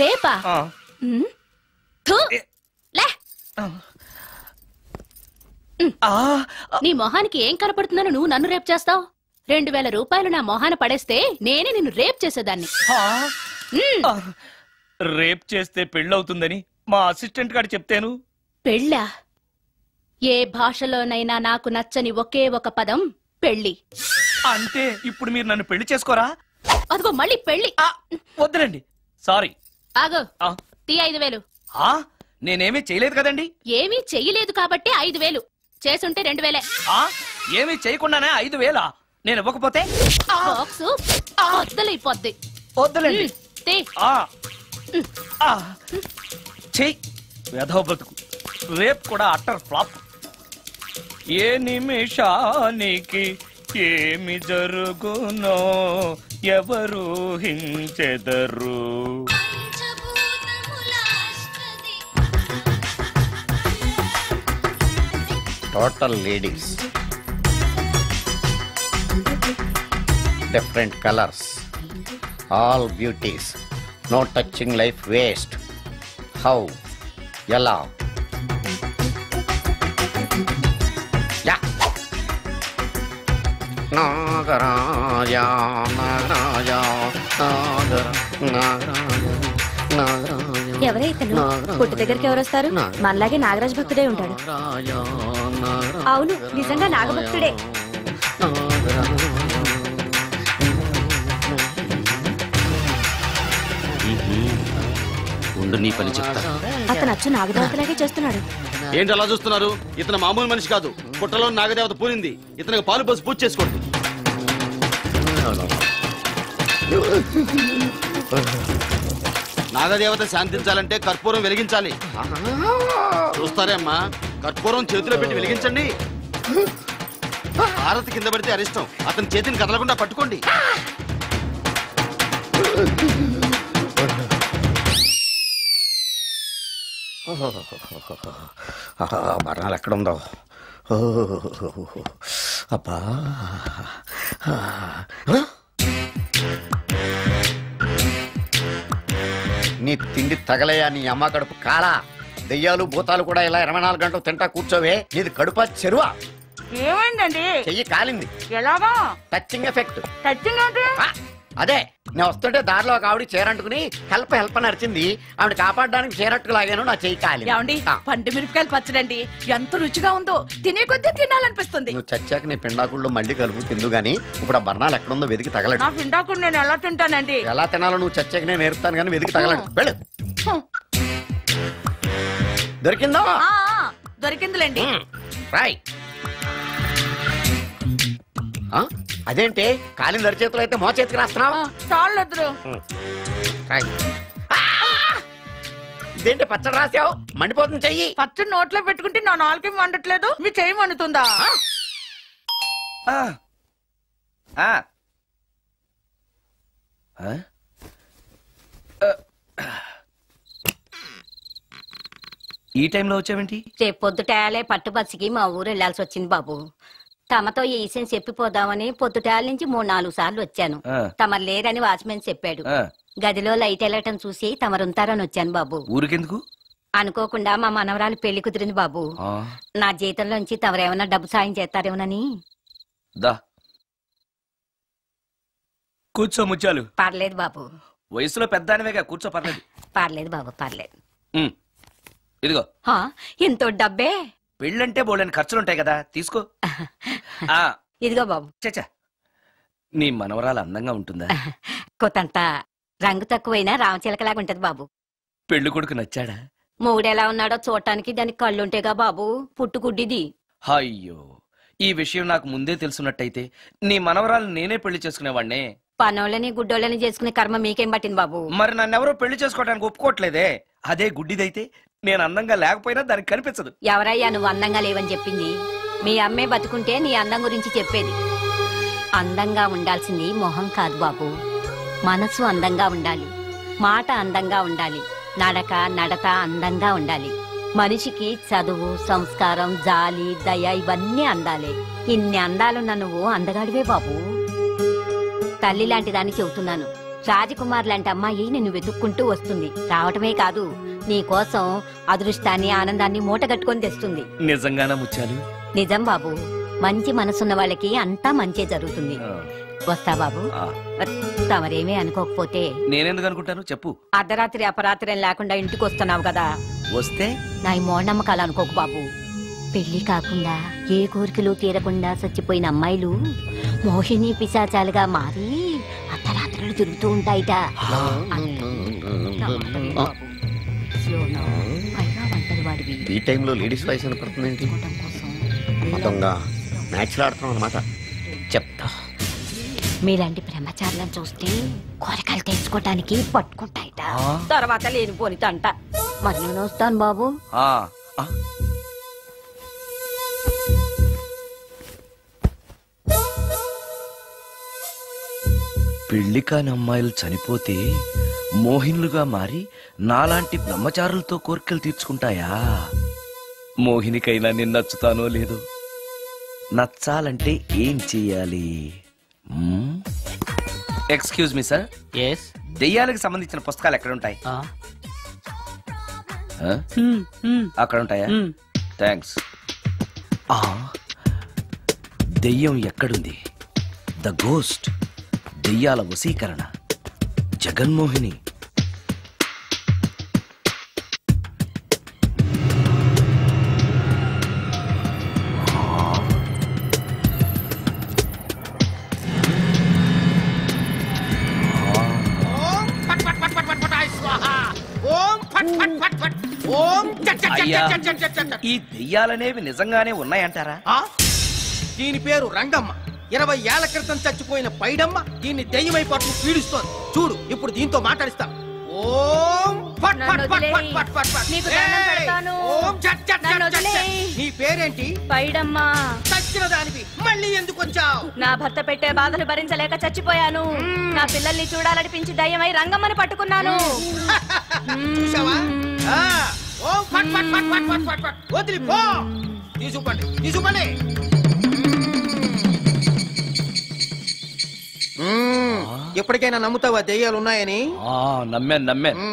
రేపా? నీ మొహానికి ఏం కనపడుతుందని నువ్వు నన్ను రేప్ చేస్తావు? 2000 రూపాయలు నా మొహాన పడేస్తే నేనే నిన్ను రేప్ చేసేదాన్ని. రేప్ చేస్తే పెళ్ళవుతుందని మా అసిస్టెంట్ గారు చెప్తేను. పెళ్ళా? ఏ భాషలోనైనా నాకు నచ్చని ఒకే ఒక పదం పెళ్లి. అంటే ఇప్పుడు మీరు నన్ను పెళ్లి చేసుకోరా? అదిగో మళ్ళీ పెళ్లి. వద్దులండి, సారీ. ఆగో, తీ 5000. నేనేమీ చేయలేదు కదండి. ఏమీ చెయ్యలేదు కాబట్టి 5000. చేసుంటే 2000. ఏమీ చేయకుండానే 5000? నేను ఇవ్వకపోతే బాక్సు వద్దలైపోద్ది. వద్దులండి. చెయ్యి వెధవ బతుకు. రేప్ కూడా అట్టర్ ఫ్లాప్. ఏ నిమిషానికి ఏమి జరుగునో ఎవరు హించెదరు. Total ladies, different colours, all beauties, no touching life waste. How? ఎలా? నాగరాజ నాగరాజ ఎవరే ఇతను? పుట్టు దగ్గరికి ఎవరు వస్తారు? మనలాగే నాగరాజ్ భక్తుడే ఉంటాడు. అవును, నిజంగా నాగభక్తుడే. ఉండు, నీ పని చెప్తా. అతను అచ్చు నాగదేవతలాగే చేస్తున్నాడు. ఏంటి అలా చూస్తున్నారు? ఇతను మామూలు మనిషి కాదు. పుట్టలో నాగదేవత పూనింది. ఇతనికి పాలు పోసి పూజ చేసుకోండి. నాగదేవత శాంతించాలంటే కర్పూరం వెలిగించాలి. చూస్తారే అమ్మా, కర్పూరం చేతిలో పెట్టి వెలిగించండి. హారతి కింద పడితే అరిష్టం. అతని చేతిని కదలకుండా పట్టుకోండి. బరణాలు ఎక్కడుందో. అబ్బా, నీ తిండి తగలయా నీ అమ్మ కడుపు కాలా? దెయ్యాలు భూతాలు కూడా ఇలా 24 గంటలు తింటా కూర్చోవే. నీది కడుపా చెరువా? ఏమైందండి? చెయ్యి కాలింది. ఎలాగా? Touching effect. టచింగ్ అంటే అదే, నేను వస్తుంటే దారిలో ఒక ఆవిడ చీరంటుకుని హెల్ప్ హెల్ప్ అని అరిచింది. ఆవిడ కాపాడడానికి చీరట్టుకు లాగాను, నా చెయ్యి కాలి. పండు మిరపకాయలు పచ్చడండి, ఎంత రుచిగా ఉందో. తినే కొద్దీ తినాలనిపిస్తుంది. నువ్వు చచ్చాక నీ పిండాకుళ్ళు మళ్ళీ కలుపు తిందు గానీ ఇప్పుడు ఆ బర్ణాలు ఎక్కడుందో వెతికి తగలడు. నా పిండాకుడు నేను ఎలా తింటానండి? ఎలా తినాలో నువ్వు చచ్చాక నేను నేర్పుతాను కానీ వెతికి తగలడు. వెళ్ళు. దొరికిందా? దొరికిందిలేండి. రాయ్. అదేంటి కాలిన దరిచేతులు అయితే మో చేతికి రాస్తున్నావు? చాలు. ఇదేంటి పచ్చడి రాసావు? మండిపోతుంది చెయ్యి. పచ్చడి నోట్లో పెట్టుకుంటే నా నాలుగేం వండట్లేదు, మీ చెయ్యి వండుతుందా? ఈ టైంలో వచ్చావేంటి? రేపు పొద్దుటాలే పట్టుబస్సుకి మా ఊరు వెళ్లాల్సి వచ్చింది బాబు. తమతో ఈ విషయం చెప్పిపోదామని పొద్దుటాల నుంచి 3-4 సార్లు వచ్చాను. తమరు లేరని వాచ్మెన్ చెప్పాడు. గదిలో లైట్ వెళ్ళటం చూసి తమరుంటారని వచ్చాను బాబు. ఊరికెందుకు? అనుకోకుండా మా మనవరాలు పెళ్లి కుదిరింది బాబు. నా జీతంలోంచి తమరేమన్నా డబ్బు సాయం చేస్తారేమోనని. దా కూర్చో ముత్యాలు. పర్లేదు బాబు. వయసులో పెద్దానివేగా, కూర్చో. పర్లేదు. పర్లేదు బాబు, పర్లేదు. ఇదిగో ఇంతో డబ్బే. పెళ్ళంటే బోళ్ళని ఖర్చులుంటాయి కదా, తీసుకో. ఇదిగో బాబు. చచ్చా, నీ మనవరాలు అందంగా ఉంటుందా? కొత్తంత రంగు తక్కువైనా రామచిలకలాగా ఉంటది బాబు. పెళ్లి కొడుకు నచ్చాడా? మూడెలా ఉన్నాడో చూడటానికి దానికి కళ్ళుంటేగా బాబు, పుట్టుకుడ్డిది. అయ్యో, ఈ విషయం నాకు ముందే తెలుసున్నట్టయితే నీ మనవరాలు నేనే పెళ్లి చేసుకునేవాడినే. పనోళ్ళని గుడ్డోళ్ళని చేసుకునే కర్మ మీకేం పట్టింది బాబు? మరి నన్నెవరో పెళ్లి చేసుకోవడానికి ఒప్పుకోవట్లేదే. అదే గుడ్డిదైతే నేను అందంగా లేకపోయినా దానికి కనిపించదు. ఎవరయ్యా నువ్వు అందంగా లేవని చెప్పింది? మీ అమ్మే బతుకుంటే నీ అందం గురించి చెప్పేది. అందంగా ఉండాల్సింది మొహం కాదు బాబు, మనసు అందంగా ఉండాలి, మాట అందంగా ఉండాలి, నడత అందంగా ఉండాలి. మనిషికి చదువు, సంస్కారం, జాలి, దయ ఇవన్నీ అందాలే. ఇన్ని అందాలున్న నువ్వు అందగాడివే బాబు. తల్లి లాంటి దాన్ని చెబుతున్నాను. రాజకుమార్ లాంటి అమ్మాయి నిన్ను వెతుక్కుంటూ వస్తుంది. రావటమే కాదు, నీ కోసం అదృష్టాన్ని, ఆనందాన్ని మూటగట్టుకొని తెస్తుంది. నిజంగానా ముత్యాలు? నిజం బాబు. మంచి మనసున్న వాళ్ళకి అంతా మంచే జరుగుతుంది. వస్తా బాబు. తమరేమీ అనుకోకపోతే. నేనెందుకు అనుకుంటాను చెప్పు. అర్ధరాత్రి అపరాత్రి లేకుండా ఇంటికి వస్తున్నావు కదా, వస్తే నా ఈ మూఢనమ్మకాలు అనుకోకు బాబు. పెళ్లి కాకుండా ఏ కోరికలు తీరకుండా చచ్చిపోయిన అమ్మాయిలు మోహిని పిశాచాలుగా మారి అర్ధరాత్రులు తిరుగుతూ ఉంటాయిట. ఈ టైంలో లేడీస్ వాయిస్ వినపడుతుంది ఏంటి? మొత్తంగా మ్యాచ్లు ఆడుతున్నాం అనమాట. చెప్తా. మీలాంటి బ్రహ్మచారులను చూస్తే కోరికలు తెచ్చుకోవటానికి పట్టుకుంటాయిట. తర్వాత లేనిపోని తంట. మరి నేను వస్తాను బాబు. పెళ్లి కాని అమ్మాయిలు చనిపోతే మోహినులుగా మారి నాలాంటి బ్రహ్మచారులతో కోరికలు తీర్చుకుంటాయా? మోహినికైనా నేను నచ్చుతానో లేదో. నచ్చాలంటే ఏం చెయ్యాలి? Excuse me sir. దెయ్యాలకు సంబంధించిన పుస్తకాలు ఎక్కడ ఉంటాయి? అక్కడ ఉంటాయా? థ్యాంక్స్. దెయ్యం ఎక్కడుంది? ద గోస్ట్, దెయ్యాల వశీకరణ, జగన్మోహిని. ఈ దెయ్యాలనేవి నిజంగానే ఉన్నాయంటారా? దీని పేరు రంగమ్మ. 20 ఏళ్ల క్రితం చచ్చిపోయిన పైడమ్మ దీన్ని దెయ్యమై పట్టు పీడిస్తోంది. చూడు, ఇప్పుడు దీంతో మాట్లాడిస్తా. ఓం ఫట్ ఫట్ ఫట్ ఫట్ ఫట్ ఫట్ ఫట్. నీకు దండం పెడతాను. ఓం చట్ చట్ చట్ చట్. నీ పేరేంటి? పైడమ్మ. చచ్చిన దానివి మళ్ళీ ఎందుకు వచ్చావు? నా భర్త పెట్టే బాధలు భరించలేక చచ్చిపోయాను. నా పిల్లల్ని చూడాలనిపించి దయ్యమై రంగమ్మని పట్టుకున్నాను. చూసావా? ఓం ఫట్ ఫట్ ఫట్ ఫట్ ఫట్ ఫట్ ఫట్. వదిలి పో. తీసుకుపండి, తీసుకుపండి. ఎప్పటికైనా నమ్ముతావా దెయ్యాలు ఉన్నాయని? నమ్మాను.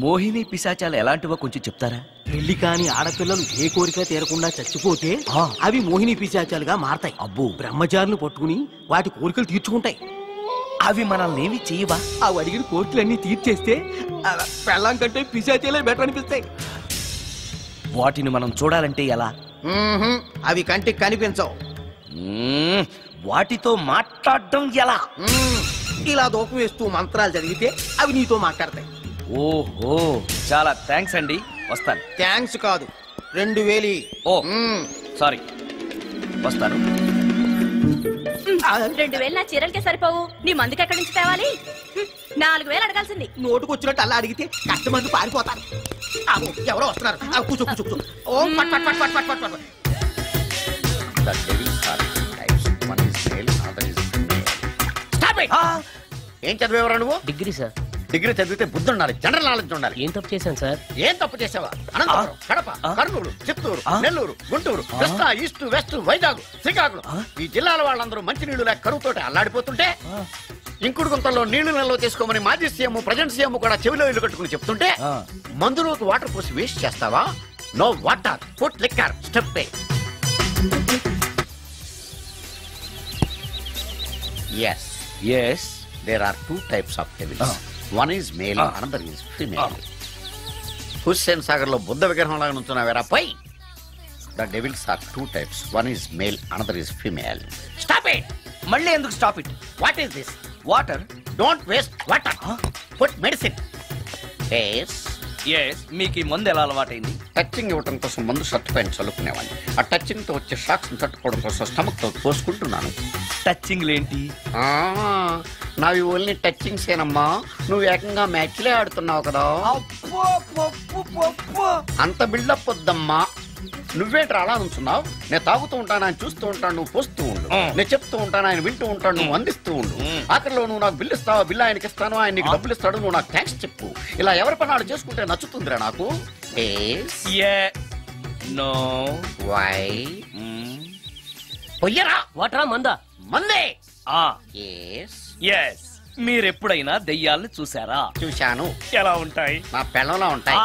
మోహిని పిశాచాలు ఎలాంటివో కొంచెం చెప్తారా? పెళ్లి కాని ఆడపిల్లలు ఏ కోరిక తీరకుండా చచ్చిపోతే అవి మోహిని పిశాచాలుగా మారతాయి. అబ్బో. బ్రహ్మచారులు పట్టుకుని వాటి కోరికలు తీర్చుకుంటాయి. అవి మనల్ని ఏమి చేయవా? అవి అడిగిన కోరికలన్నీ తీర్చేస్తే పెళ్ళాం కంటే పిశాచాలే బెటర్ అనిపిస్తాయి. వాటిని మనం చూడాలంటే ఎలా? అవి కంటికి కనిపించవు. వాటితో మాట్లాడడం ఎలా? ఇలా దూపం వేస్తూ మంత్రాలు చదివితే అవి నీతో మాట్లాడతాయి. ఓహో, చాలా థ్యాంక్స్ అండి. వస్తాను. థ్యాంక్స్ కాదు, 2000. ఓ సారీ, వస్తాను. 2000 నా చీరలకే సరిపోవు. నీ మందుకి ఎక్కడి నుంచి తేవాలి? 4000 అడగాల్సింది. నోటుకొచ్చినట్టు అలా అడిగితే కష్టమంది పారిపోతారు. ఎవరో వస్తున్నారు. కూర్చో కూర్చో కూర్చో. ఓం పట్ పట్ పట్ పట్ పట్ పట్. The devils are types. One is male, other is female. Stop it! ఏం చదివేవరా నువ్వు? Degree sir. డిగ్రీ చదివితే బుద్ధి ఉండాలి, జనరల్ నాలెడ్జ్ ఉండాలి. ఏం తప్పు చేశాను సార్? ఏం తప్పు చేసావా? అనంతపురం, కడప, కర్నూలు, చిత్తూరు, నెల్లూరు, గుంటూరు, కృష్ణా, ఈస్ట్, వెస్ట్, వైజాగ్, శ్రీకాకుళం ఈ జిల్లాల వాళ్ళందరూ మంచినీళ్లు లేక కరువుతోటి అల్లాడిపోతుంటే ఇంకుడు గుంతల్లో నీళ్లు నిల్వ చేసుకోమని మాజీ సీఎం ప్రజెంట్ సీఎం కూడా చెవిలో ఇల్లు కట్టుకుని చెప్తుంటే మందులోకి వాటర్ పోసి వేస్ట్ చేస్తావా? No water, put liquor, step ఏ. Yes. Yes. There are two types of devils. One is male, another is female. Hussain Sagar లో బుద్ధ విగ్రహం లాగా నుంచున్నావేరా పై. The devils are two types. One is male, another is female. Stop it. మళ్ళీ ఎందుకు stop it? What is this? Water. Don't waste water. Put medicine. Yes. Yes. మీకు ఈ మందు ఎలా అలవాటైంది? టచింగ్ ఇవ్వడం కోసం మందు షర్ట్ పైన చల్లుకునేవాడిని. ఆ టచింగ్ తో వచ్చే షాక్స్ తట్టుకోవడం కోసం స్టమక్ తో పోసుకుంటున్నాను. టచింగ్ లేంటి? నావి ఓన్లీ టచింగ్స్ ఏనమ్మా. నువ్వు ఏకంగా మ్యాచ్లే ఆడుతున్నావు కదా. అంత బిల్డప్ వద్దమ్మా. నువ్వేంట్రా అలా నుంచున్నావు? నేను తాగుతూ ఉంటాను, ఆయన చూస్తూ ఉంటాను, నువ్వు పోస్తూ ఉండు. నేను చెప్తూ ఉంటాను, ఆయన వింటూ ఉంటాడు, నువ్వు అందిస్తూ ఉండు. ఆఖరిలో నువ్వు నాకు బిల్లు ఇస్తావా, బిల్లు ఆయనకి ఇస్తాను, ఆయన నీకు డబ్బులు ఇస్తాడు, నువ్వు నాకు థ్యాంక్స్ చెప్పు. ఇలా ఎవరి పనాలు చేసుకుంటే నచ్చుతుందిరా నాకు. నో. వై? పొయ్యరా. వాటరా మందా? మందే. ఎస్. మీరెప్పుడైనా దెయ్యాలను చూసారా? చూశాను. ఎలా ఉంటాయి? నా పెళ్ళంలా ఉంటాయి.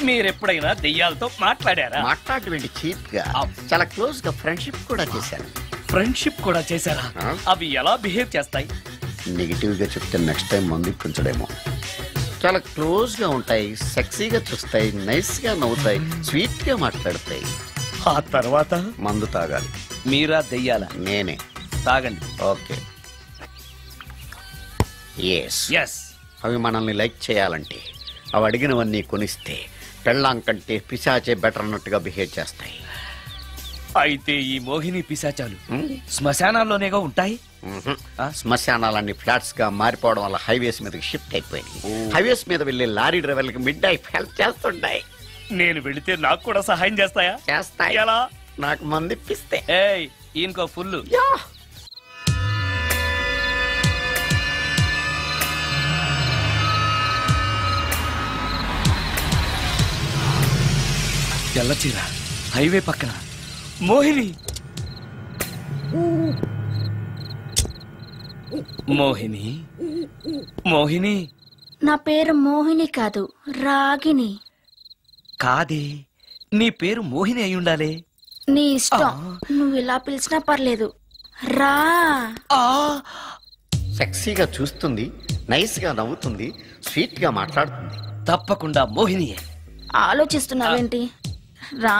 మీరెప్పుడైనా దెయ్యాలతో మాట్లాడారా? మాట్లాడేంటి చీప్ గా, చాలా క్లోజ్ గా ఫ్రెండ్షిప్ కూడా చేశాను. ఫ్రెండ్షిప్ కూడా చేశారా? అవి ఎలా బిహేవ్ చేస్తాయి? నెగిటివ్ గా చెప్తే నెక్స్ట్ టైం మందు ఇప్పించడేమో. చాలా క్లోజ్ గా ఉంటాయి, సెక్సీగా చూస్తాయి, నైస్ గా నవ్వుతాయి, స్వీట్ గా మాట్లాడతాయి. ఆ తర్వాత మందు తాగాలి. మీరా దెయ్యాలా? నేనే. తాగండి. ఓకే. ఎస్. అవి మనల్ని లైక్ చేయాలంటే అవి అడిగినవన్నీ కొనిస్తే పెళ్ళాం కంటే పిశాచే బెటర్ అన్నట్టుగా బిహేవ్ చేస్తాయి. అయితే ఈ మోహిని పిశాచాలు శ్మశానాల్లోనేగా ఉంటాయి? శ్మశానాలన్నీ ఫ్లాట్స్ గా మారిపోవడం వల్ల హైవేస్ మీదకి షిఫ్ట్ అయిపోయింది. హైవేస్ మీద వెళ్లే లారీ డ్రైవర్లకి మిడ్ నైట్ హెల్ప్ చేస్తుంటాయి. నేను వెళితే నాకు కూడా సహాయం చేస్తాయా? చేస్తాయి. ఎలా? నాకు మంది ఇప్పిస్తే. ఈయనకో ఫుల్. తెల్లచీర, హైవే పక్కన మోహిని. మోహిని, మోహిని. నా పేరు మోహిని కాదు, రాగిని. కాదే, నీ పేరు మోహిని అయి ఉండాలి. నీ ఇష్టం, నువ్వు ఇలా పిలిచినా పర్లేదు. రా. సెక్సీగా చూస్తుంది, నైస్ గా నవ్వుతుంది, స్వీట్ గా మాట్లాడుతుంది. తప్పకుండా మోహినియే. ఆలోచిస్తున్నావేంటి? రా.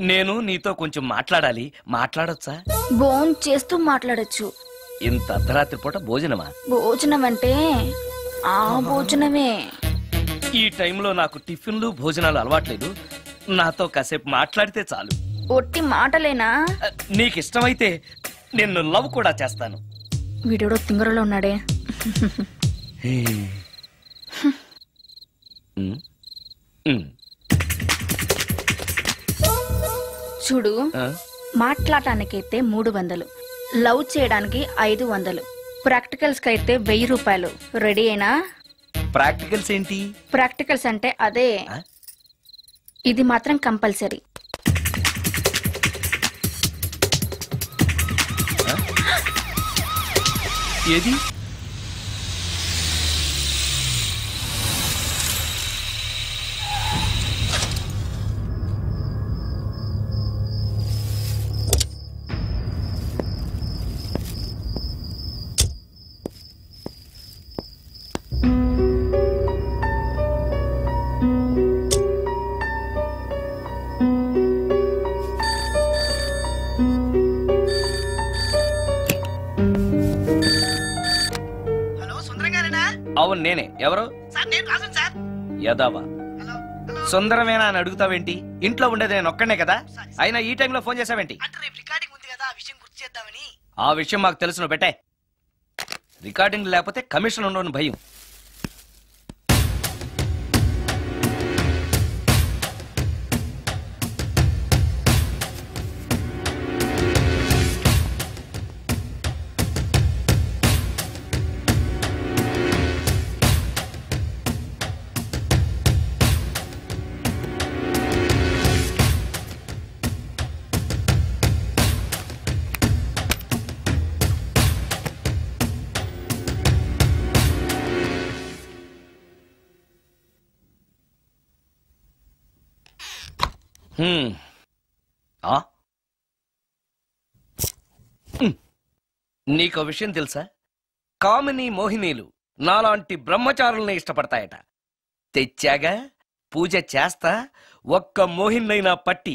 నేను నీతో కొంచెం మాట్లాడాలి. మాట్లాడొచ్చా? భోజనం చేస్తూ మాట్లాడొచ్చు. ఇంత అర్ధరాత్రి పూట భోజనమా? భోజనం అంటే ఆ భోజనమే. ఈ టైంలో నాకు టిఫిన్లు భోజనాలు అలవాట్లేదు. నాతో కాసేపు మాట్లాడితే చాలు. ఒట్టి మాటలేనా? నీకిష్టమైతే నిన్ను లవ్ కూడా చేస్తాను. వీడెవడో తింగరలో ఉన్నాడే. చూడు, మాట్లాడటానికైతే 300, లవ్ చేయడానికి 500, ప్రాక్టికల్స్ కి అయితే 1000 రూపాయలు. రెడీ అయినా? ప్రాక్టికల్స్ ఏంటి? ప్రాక్టికల్స్ అంటే అదే. ఇది మాత్రం కంపల్సరీ. ఏది? అవును నేనే. ఎవరు? యదావా. సుందరమేనా అని అడుగుతావేంటి? ఇంట్లో ఉండేది నేను ఒక్కనే కదా. అయినా ఈ టైంలో ఫోన్ చేసావేంటి? ఆ విషయం మాకు తెలుసు, నువ్వు పెట్టే. రికార్డింగ్ లేకపోతే కమిషన్ ఉండవని భయం. నీకో విషయం తెలుసా? కామిని మోహినీలు నాలాంటి బ్రహ్మచారుల్ని ఇష్టపడతాయట. తెచ్చాగా, పూజ చేస్తా, ఒక్క మోహిన్నైనా పట్టి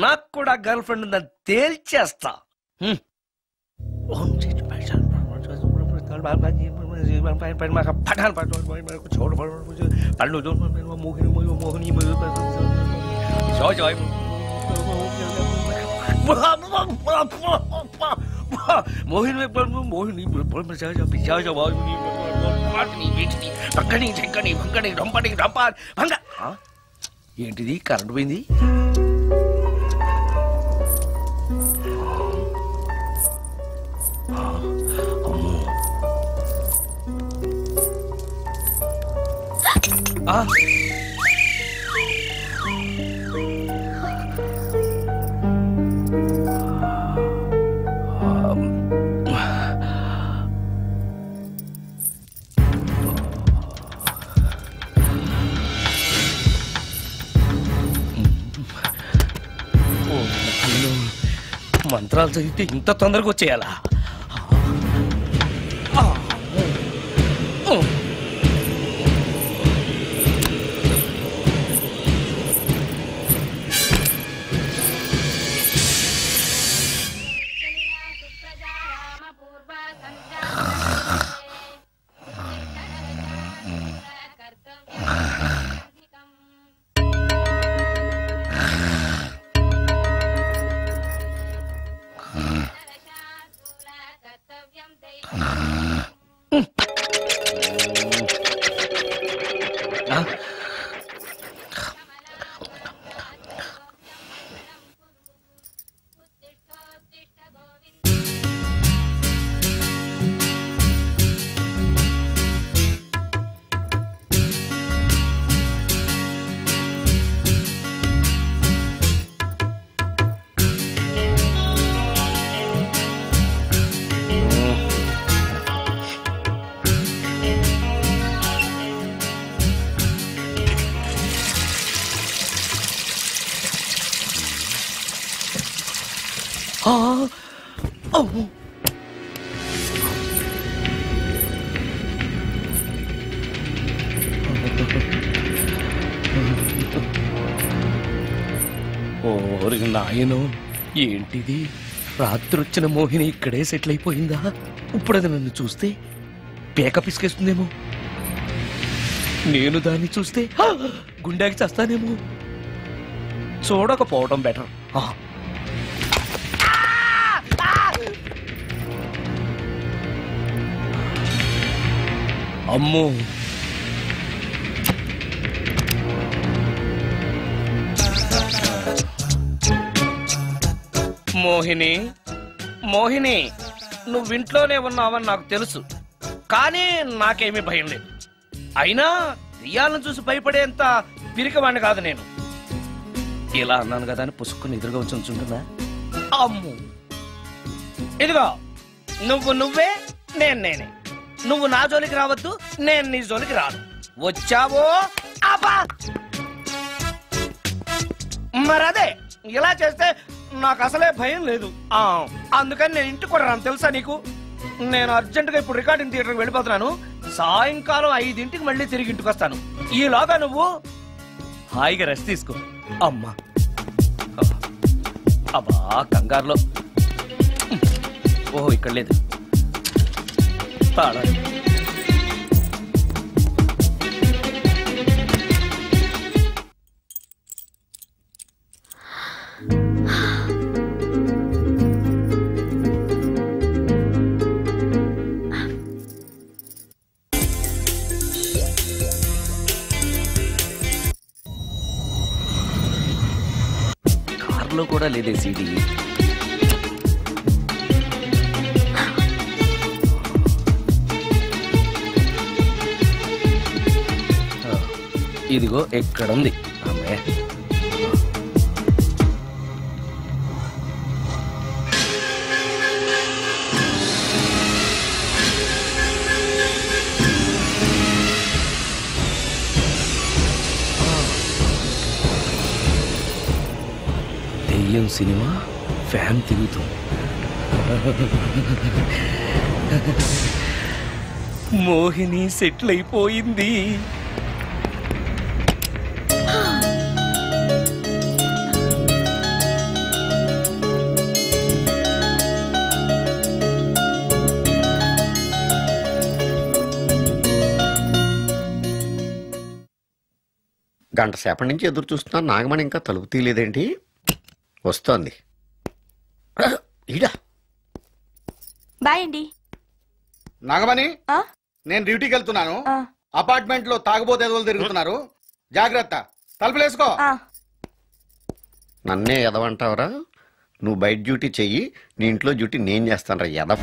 నాకు కూడా గర్ల్ ఫ్రెండ్ ఉందని తేల్చేస్తా. ఏంటిది? కరెంట్ పోయింది. మంత్రాలు చదివితే ఇంత తొందరగా వచ్చేయాలా? ఓరి నాయనో, ఏంటిది? రాత్రి వచ్చిన మోహిని ఇక్కడే సెటిల్ అయిపోయిందా? ఇప్పుడు అది నన్ను చూస్తే పేక పిసికేస్తుందేమో. నేను దాన్ని చూస్తే గుండెకి చేస్తానేమో. చూడకపోవడం బెటర్. అమ్మో, మోహిని, మోహిని, నువ్వింట్లోనే ఉన్నావని నాకు తెలుసు, కానీ నాకేమీ భయం లేదు. అయినా దెయ్యాలను చూసి భయపడేంత పిరికవాణ్ణి కాదు నేను. ఇలా అన్నాను కదా అని పుసుక్కుని ఎదురుగా ఉంచుంటున్నా. అమ్ము, ఇదిగో, నువ్వే, నేనే. నువ్వు నా జోలికి రావద్దు, నేను నీ జోలికి రాను. వచ్చావో అబ్బా, మరదే ఇలా చేస్తే నాకు అసలే భయం లేదు. అందుకని నేను ఇంటికి కూడా రాను, తెలుసా నీకు? నేను అర్జెంటుగా ఇప్పుడు రికార్డింగ్ థియేటర్కి వెళ్ళిపోతున్నాను. సాయంకాలం 5ంటికి మళ్ళీ తిరిగి ఇంటికి వస్తాను. ఈలోగా నువ్వు హాయిగా రెస్ట్ తీసుకో. అమ్మా, అబ్బా, కంగారులో. ఓహో, ఇక్కడ లేదు. తాళాలి. కార్లో కూడా లేదే సీడీ. ఇదిగో ఎక్కడుంది. అమ్మే, దెయ్యం సినిమా ఫ్యాన్ తిరుగుతుంది. మోహిని సెటిల్ అయిపోయింది. గంట సేపటి నుంచి ఎదురు చూస్తున్నాను. నాగమణి ఇంకా తలుపు తీయలేదేంటి? వస్తోంది. ఈడా బాయ్ అండి. నాగమణి, నేను డ్యూటీకి వెళ్తున్నాను. అపార్ట్మెంట్ లో తాగుబోతు ఎదవలు తిరుగుతున్నారు, జాగ్రత్త. తలుపులేసుకో. నన్నే ఎదవంటావరా? నువ్వు బయట డ్యూటీ చెయ్యి, నీ ఇంట్లో డ్యూటీ నేను చేస్తాను రా ఎదవ.